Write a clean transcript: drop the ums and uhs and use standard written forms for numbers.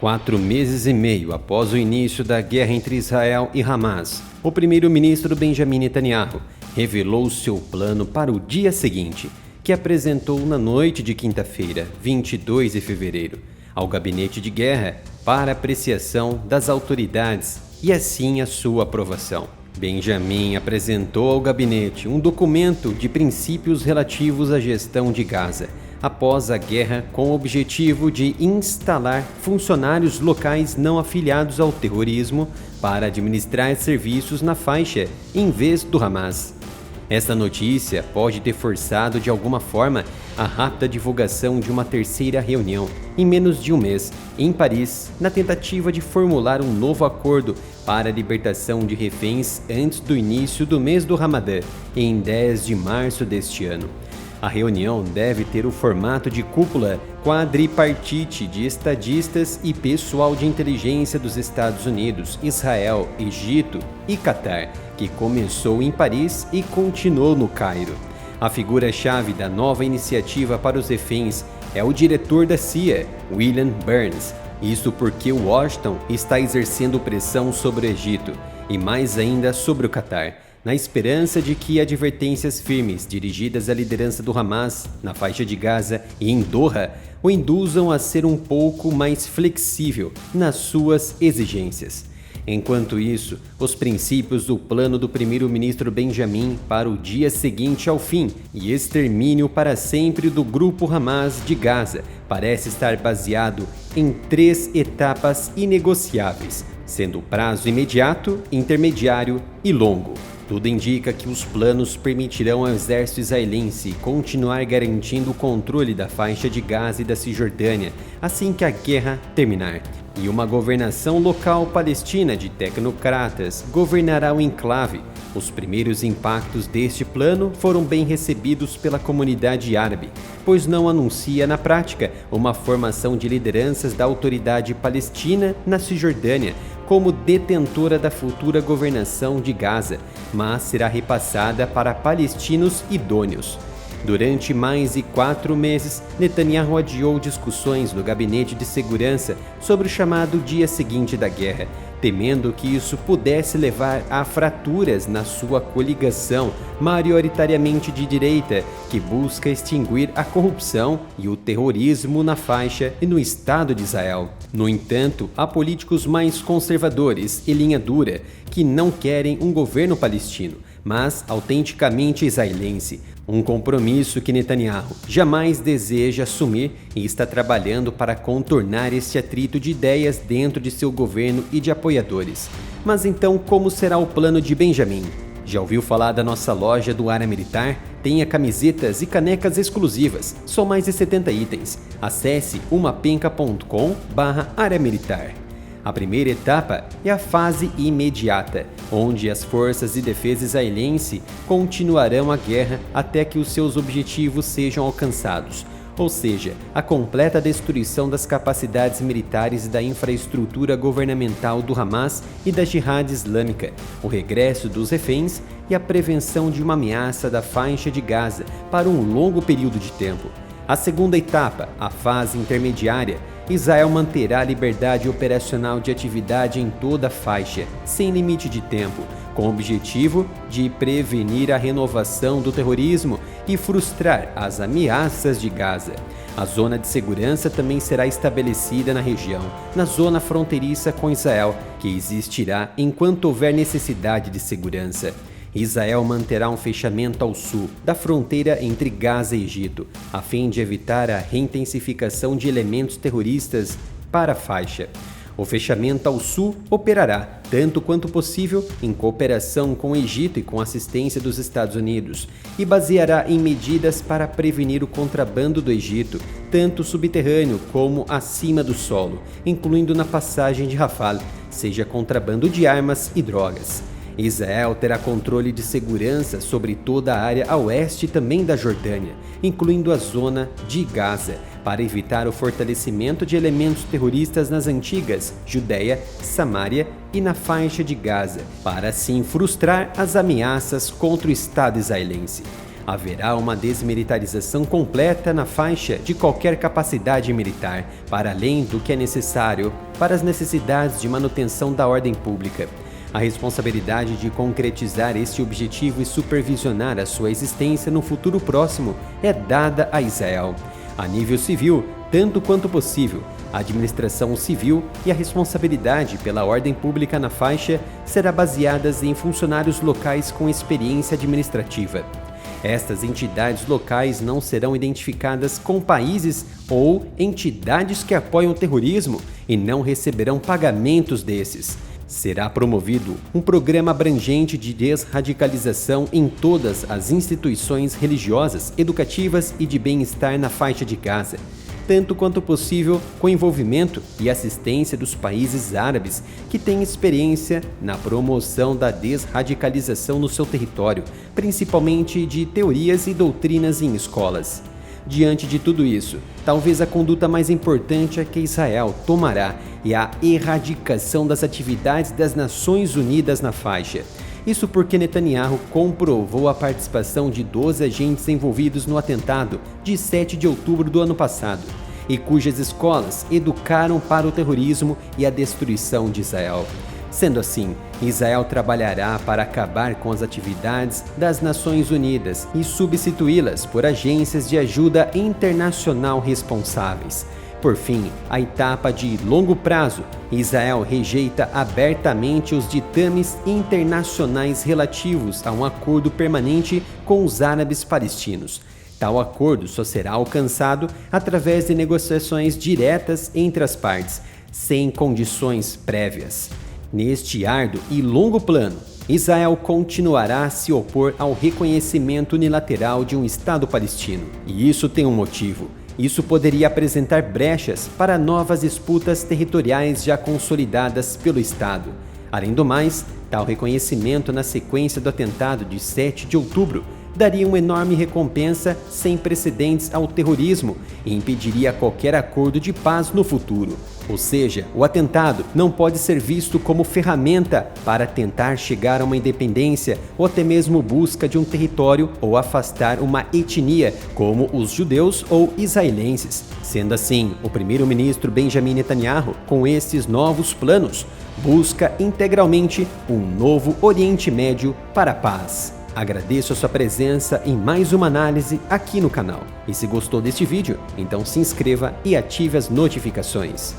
4 meses e meio após o início da guerra entre Israel e Hamas, o primeiro-ministro Benjamin Netanyahu revelou seu plano para o dia seguinte, que apresentou na noite de quinta-feira, 22 de fevereiro, ao gabinete de guerra para apreciação das autoridades e assim a sua aprovação. Benjamin apresentou ao gabinete um documento de princípios relativos à gestão de Gaza, após a guerra, com o objetivo de instalar funcionários locais não afiliados ao terrorismo para administrar serviços na faixa em vez do Hamas. Esta notícia pode ter forçado de alguma forma a rápida divulgação de uma terceira reunião, em menos de um mês, em Paris, na tentativa de formular um novo acordo para a libertação de reféns antes do início do mês do Ramadã, em 10 de março deste ano. A reunião deve ter o formato de cúpula quadripartite de estadistas e pessoal de inteligência dos Estados Unidos, Israel, Egito e Catar, que começou em Paris e continuou no Cairo. A figura-chave da nova iniciativa para os reféns é o diretor da CIA, William Burns. Isso porque Washington está exercendo pressão sobre o Egito e mais ainda sobre o Catar, na esperança de que advertências firmes dirigidas à liderança do Hamas na faixa de Gaza e em Doha o induzam a ser um pouco mais flexível nas suas exigências. Enquanto isso, os princípios do plano do primeiro-ministro Benjamin para o dia seguinte ao fim e extermínio para sempre do grupo Hamas de Gaza parece estar baseado em 3 etapas inegociáveis, sendo o prazo imediato, intermediário e longo. Tudo indica que os planos permitirão ao exército israelense continuar garantindo o controle da faixa de Gaza e da Cisjordânia assim que a guerra terminar. E uma governação local palestina de tecnocratas governará o enclave. Os primeiros impactos deste plano foram bem recebidos pela comunidade árabe, pois não anuncia na prática uma formação de lideranças da autoridade palestina na Cisjordânia como detentora da futura governação de Gaza, mas será repassada para palestinos idôneos. Durante mais de 4 meses, Netanyahu adiou discussões no Gabinete de Segurança sobre o chamado dia seguinte da guerra, temendo que isso pudesse levar a fraturas na sua coligação, majoritariamente de direita, que busca extinguir a corrupção e o terrorismo na faixa e no Estado de Israel. No entanto, há políticos mais conservadores e linha dura que não querem um governo palestino, mas autenticamente israelense, um compromisso que Netanyahu jamais deseja assumir e está trabalhando para contornar este atrito de ideias dentro de seu governo e de apoiadores. Mas então, como será o plano de Benjamin? Já ouviu falar da nossa loja do Área Militar? Tenha camisetas e canecas exclusivas, são mais de 70 itens. Acesse umapenca.com/área militar. A primeira etapa é a fase imediata, onde as forças de defesa israelense continuarão a guerra até que os seus objetivos sejam alcançados, ou seja, a completa destruição das capacidades militares e da infraestrutura governamental do Hamas e da Jihad Islâmica, o regresso dos reféns e a prevenção de uma ameaça da faixa de Gaza para um longo período de tempo. A segunda etapa, a fase intermediária, Israel manterá a liberdade operacional de atividade em toda a faixa, sem limite de tempo, com o objetivo de prevenir a renovação do terrorismo e frustrar as ameaças de Gaza. A zona de segurança também será estabelecida na região, na zona fronteiriça com Israel, que existirá enquanto houver necessidade de segurança. Israel manterá um fechamento ao sul da fronteira entre Gaza e Egito, a fim de evitar a reintensificação de elementos terroristas para a faixa. O fechamento ao sul operará, tanto quanto possível, em cooperação com o Egito e com assistência dos Estados Unidos, e baseará em medidas para prevenir o contrabando do Egito, tanto subterrâneo como acima do solo, incluindo na passagem de Rafah, seja contrabando de armas e drogas. Israel terá controle de segurança sobre toda a área a oeste também da Jordânia, incluindo a zona de Gaza, para evitar o fortalecimento de elementos terroristas nas antigas Judéia, Samária e na faixa de Gaza, para assim frustrar as ameaças contra o Estado israelense. Haverá uma desmilitarização completa na faixa de qualquer capacidade militar, para além do que é necessário para as necessidades de manutenção da ordem pública. A responsabilidade de concretizar este objetivo e supervisionar a sua existência no futuro próximo é dada a Israel. A nível civil, tanto quanto possível, a administração civil e a responsabilidade pela ordem pública na faixa será baseadas em funcionários locais com experiência administrativa. Estas entidades locais não serão identificadas com países ou entidades que apoiam o terrorismo e não receberão pagamentos desses. Será promovido um programa abrangente de desradicalização em todas as instituições religiosas, educativas e de bem-estar na faixa de Gaza, tanto quanto possível com envolvimento e assistência dos países árabes que têm experiência na promoção da desradicalização no seu território, principalmente de teorias e doutrinas em escolas. Diante de tudo isso, talvez a conduta mais importante que Israel tomará é a erradicação das atividades das Nações Unidas na faixa. Isso porque Netanyahu comprovou a participação de 12 agentes envolvidos no atentado de 7 de outubro do ano passado, e cujas escolas educaram para o terrorismo e a destruição de Israel. Sendo assim, Israel trabalhará para acabar com as atividades das Nações Unidas e substituí-las por agências de ajuda internacional responsáveis. Por fim, a etapa de longo prazo, Israel rejeita abertamente os ditames internacionais relativos a um acordo permanente com os árabes palestinos. Tal acordo só será alcançado através de negociações diretas entre as partes, sem condições prévias. Neste árduo e longo plano, Israel continuará a se opor ao reconhecimento unilateral de um Estado palestino. E isso tem um motivo. Isso poderia apresentar brechas para novas disputas territoriais já consolidadas pelo Estado. Além do mais, tal reconhecimento na sequência do atentado de 7 de outubro daria uma enorme recompensa sem precedentes ao terrorismo e impediria qualquer acordo de paz no futuro. Ou seja, o atentado não pode ser visto como ferramenta para tentar chegar a uma independência ou até mesmo busca de um território ou afastar uma etnia, como os judeus ou israelenses. Sendo assim, o primeiro-ministro Benjamin Netanyahu, com esses novos planos, busca integralmente um novo Oriente Médio para a paz. Agradeço a sua presença em mais uma análise aqui no canal. E se gostou deste vídeo, então se inscreva e ative as notificações.